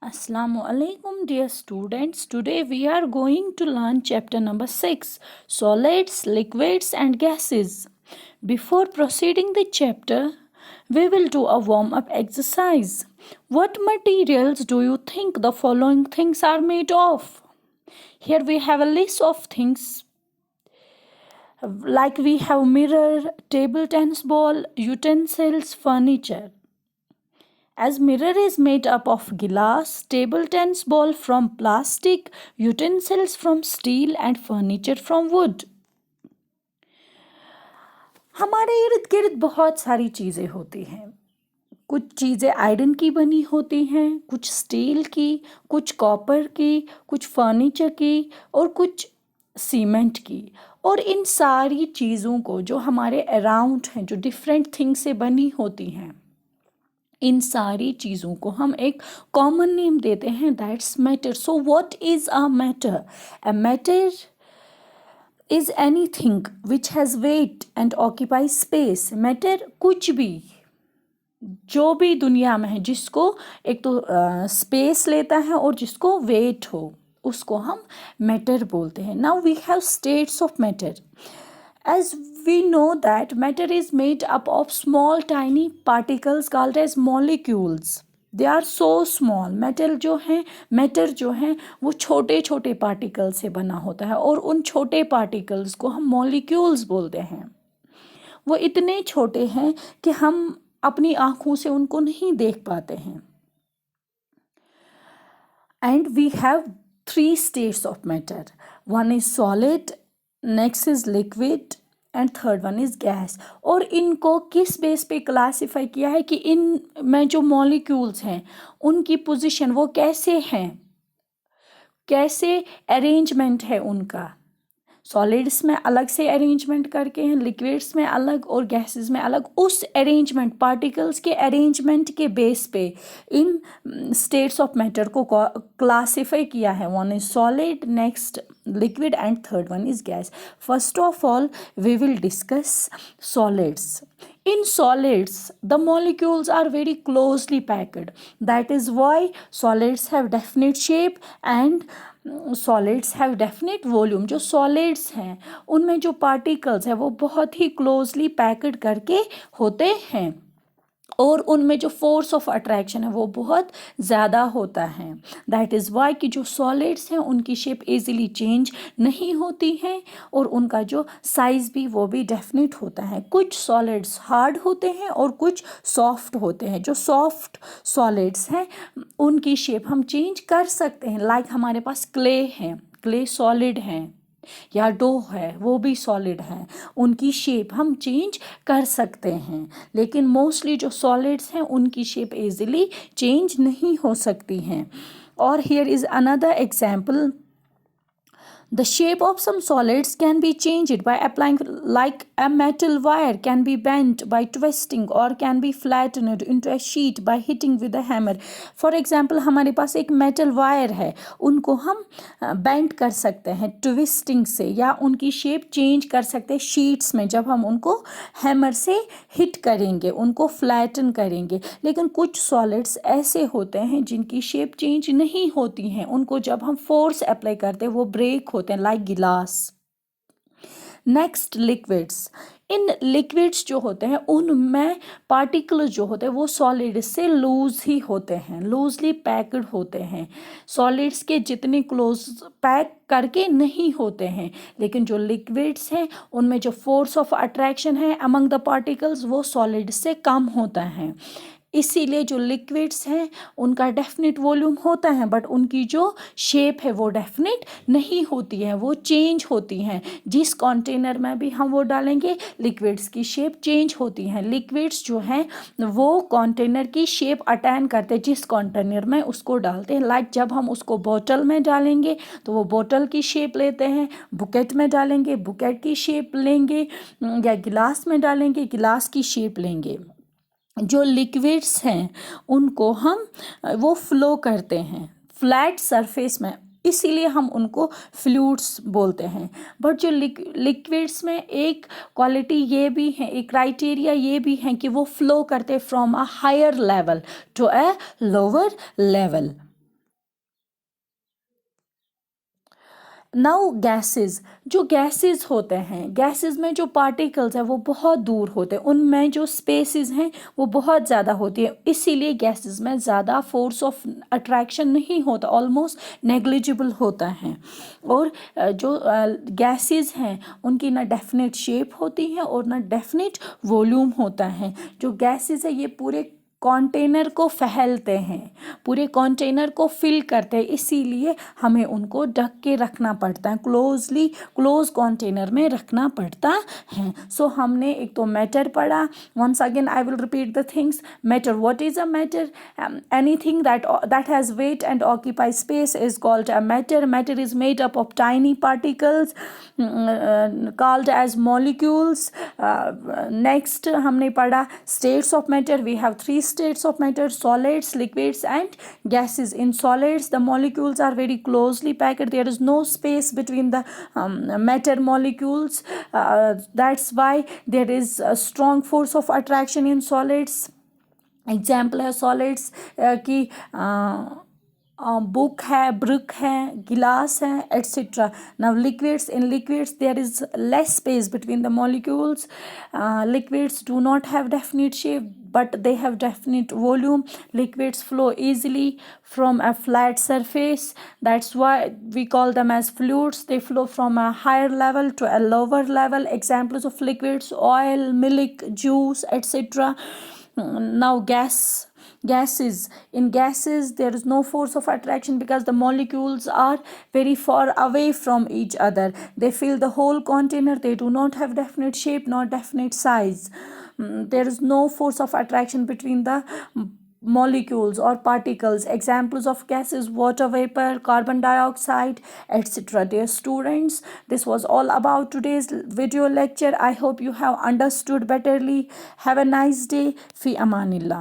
Assalamu alaikum, dear students. Today we are going to learn chapter number 6, solids, liquids and gases. Before proceeding the chapter, we will do a warm up exercise. What materials do you think the following things are made of? Here we have a list of things like we have mirror, table tennis ball, utensils, furniture. As mirror is made up of glass, table tennis ball from plastic, utensils from steel and furniture from wood. हमारे इर्द गिर्द बहुत सारी चीज़ें होती हैं. कुछ चीज़ें आयरन की बनी होती हैं, कुछ स्टील की, कुछ कॉपर की, कुछ फर्नीचर की और कुछ सीमेंट की. और इन सारी चीज़ों को जो हमारे अराउंड हैं, जो डिफरेंट थिंग से बनी होती हैं, इन सारी चीज़ों को हम एक कॉमन नेम देते हैं, that's matter. So what is a matter? A matter is anything which has wait and occupy space. Matter कुछ भी, जो भी दुनिया में है, जिसको एक तो स्पेस लेता है और जिसको वेट हो, उसको हम मैटर बोलते हैं. Now we have states of matter. As we know that matter is made up of small tiny particles called as molecules. They are so small. matter जो है वो छोटे छोटे पार्टिकल से बना होता है और उन छोटे पार्टिकल्स को हम molecules बोलते हैं. वो इतने छोटे हैं कि हम अपनी आँखों से उनको नहीं देख पाते हैं. And we have 3 states of matter. One is solid, next is liquid and third one is gas. और इनको किस बेस पे क्लासिफाई किया है कि इन में जो मॉलिक्यूल्स हैं उनकी पोजीशन वो कैसे हैं, कैसे अरेंजमेंट है उनका. सॉलिड्स में अलग से अरेंजमेंट करके हैं, लिक्विड्स में अलग और गैसेस में अलग. उस अरेंजमेंट, पार्टिकल्स के अरेंजमेंट के बेस पे इन स्टेट्स ऑफ मैटर को क्लासिफाई किया है. One is solid, next liquid and third one is gas. First of all, we will discuss solids. In solids, the molecules are very closely packed. That is why solids have definite shape and solids have definite volume. जो solids हैं उनमें जो particles हैं वो बहुत ही closely packed करके होते हैं और उनमें जो फोर्स ऑफ अट्रैक्शन है वो बहुत ज़्यादा होता है. दैट इज़ वाई कि जो सॉलिड्स हैं उनकी शेप इजीली चेंज नहीं होती है और उनका जो साइज़ भी वो भी डेफिनेट होता है. कुछ सॉलिड्स हार्ड होते हैं और कुछ सॉफ्ट होते हैं. जो सॉफ्ट सॉलिड्स हैं उनकी शेप हम चेंज कर सकते हैं. लाइक हमारे पास क्ले है, क्ले सॉलिड हैं, या डो है वो भी सॉलिड है, उनकी शेप हम चेंज कर सकते हैं. लेकिन मोस्टली जो सॉलिड्स हैं उनकी शेप इजीली चेंज नहीं हो सकती हैं. और here is another example. The shape of some solids can be changed by applying, like a metal wire can be bent by twisting or can be flattened into a sheet by hitting with a hammer. For example, हमारे पास एक metal wire है, उनको हम bend कर सकते हैं twisting से, या उनकी shape change कर सकते हैं sheets में जब हम उनको hammer से hit करेंगे, उनको flatten करेंगे. लेकिन कुछ solids ऐसे होते हैं जिनकी shape change नहीं होती हैं, उनको जब हम force apply करते हैं वो break होते हैं, लाइक गिलास. Next liquids. इन लिक्विड्स जो होते हैं उनमें पार्टिकल्स जो होते हैं वो सॉलिड से लूज ही होते हैं, लूजली पैक्ड होते हैं. सॉलिड्स के जितने क्लोज पैक करके नहीं होते हैं. लेकिन जो लिक्विड्स हैं उनमें जो फोर्स ऑफ अट्रैक्शन है अमंग द पार्टिकल्स वो सॉलिड से कम होता है. इसीलिए जो लिक्विड्स हैं उनका डेफिनेट वॉल्यूम होता है बट उनकी जो शेप है वो डेफिनेट नहीं होती है, वो चेंज होती हैं. जिस कंटेनर में भी हम वो डालेंगे लिक्विड्स की शेप चेंज होती हैं. लिक्विड्स जो हैं वो कंटेनर की शेप अटेन करते हैं जिस कंटेनर में उसको डालते हैं. लाइक जब हम उसको बोतल में डालेंगे तो वो बोतल की शेप लेते हैं, बुकेट में डालेंगे बुकेट की शेप लेंगे, या गिलास में डालेंगे गिलास की शेप लेंगे. जो लिक्विड्स हैं उनको हम वो फ्लो करते हैं फ्लैट सरफेस में, इसीलिए हम उनको फ्लूइड्स बोलते हैं. बट जो लिक्विड्स में एक क्वालिटी ये भी है, एक क्राइटेरिया ये भी है कि वो फ्लो करते from a higher level to a lower level. Now gases, जो गैसेस होते हैं, गैसेस में जो पार्टिकल्स हैं वो बहुत दूर होते हैं, उनमें जो स्पेसेस हैं वो बहुत ज़्यादा होती है, इसीलिए गैसेस में ज़्यादा फोर्स ऑफ अट्रैक्शन नहीं होता, ऑलमोस्ट नेग्लिजिबल होता है। और जो गैसेस हैं उनकी ना डेफिनेट शेप होती है और ना डेफिनेट वॉल्यूम होता है। जो गैसेस है ये पूरे कंटेनर को फैलते हैं, पूरे कंटेनर को फिल करते हैं, इसीलिए हमें उनको ढक के रखना पड़ता है, क्लोज कंटेनर में रखना पड़ता है। सो हमने एक तो मैटर पढ़ा, once again I will repeat the things. Matter, what is a matter? Anything that has weight and occupies space is called a matter. Matter is made up of tiny particles called as molecules. Next हमने पढ़ा states of matter. We have three states of matter: solids, liquids and gases. In solids the molecules are very closely packed, there is no space between the matter molecules. That's why there is a strong force of attraction in solids. Example है solids की book है, brick है, गिलास है, etcetera. Now liquids, in liquids there is less space between the molecules. Liquids do not have definite shape but they have definite volume. Liquids flow easily from a flat surface, that's why we call them as fluids. They flow from a higher level to a lower level. Examples of liquids: oil, milk, juice, etc. Now gases, in gases there is no force of attraction because the molecules are very far away from each other. They fill the whole container, they do not have definite shape nor definite size. There is no force of attraction between the molecules or particles. Examples of gases: water vapor, carbon dioxide, etc. Dear students, this was all about today's video lecture. I hope you have understood betterly. Have a nice day. Fi amanillah.